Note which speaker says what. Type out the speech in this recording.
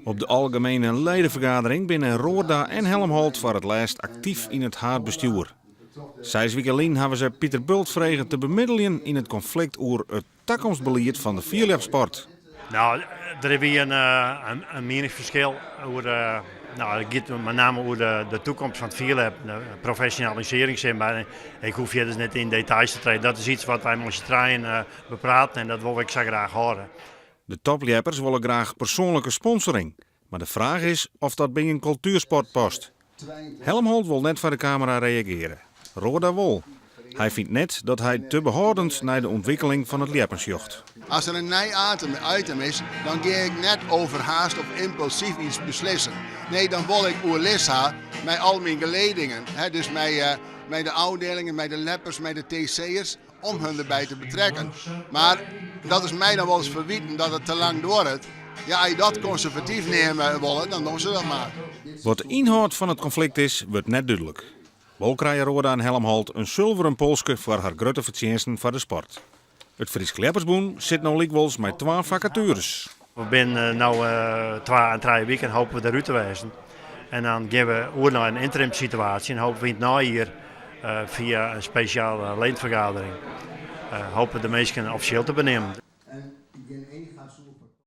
Speaker 1: Op de algemene ledenvergadering binnen Roorda en Helmholt voor het laatst actief in het haardbestuur. 6 weken geleden hebben ze Pieter Bult vregen te bemiddelen in het conflict over het toekomstbeleid van de vierlepsport.
Speaker 2: Nou, er is weer een meningsverschil over, het gaat met name over de toekomst van het vierlap, de professionalisering. Maar ik hoef je dus niet in details te treden. Dat is iets wat wij met z'n tweeën bepraten en dat wil ik zo graag horen.
Speaker 1: De topliepers willen graag persoonlijke sponsoring. Maar de vraag is of dat bij een cultuursport past. Helmholt wil net voor de camera reageren. Roorda wel. Hij vindt net dat hij te behoudend naar de ontwikkeling van het liepensjocht.
Speaker 3: Als er een nieuw item is, dan ga ik net overhaast of impulsief iets beslissen. Nee, dan wil ik oerlis hebben met al mijn geledingen. Dus met de afdelingen, met de leppers, met de TC'ers, om hun erbij te betrekken. Maar dat is mij dan wel eens verwijten dat het te lang doorgaat. Ja, als je dat conservatief nemen willen, dan doen ze dat maar.
Speaker 1: Wat de inhoud van het conflict is, wordt net duidelijk. Wel krijgen Roorda en Helmholt een zilveren polske voor haar grote verdiensten voor de sport. Het Fries Kleppersboen zit nou likwijls met 2 vacatures.
Speaker 2: We zijn nu 2-3 weken hopen we eruit te wezen. En dan gaan we over naar een interim situatie en hopen we in het najaar via een speciale ledenvergadering hopen de mensen officieel te benemen.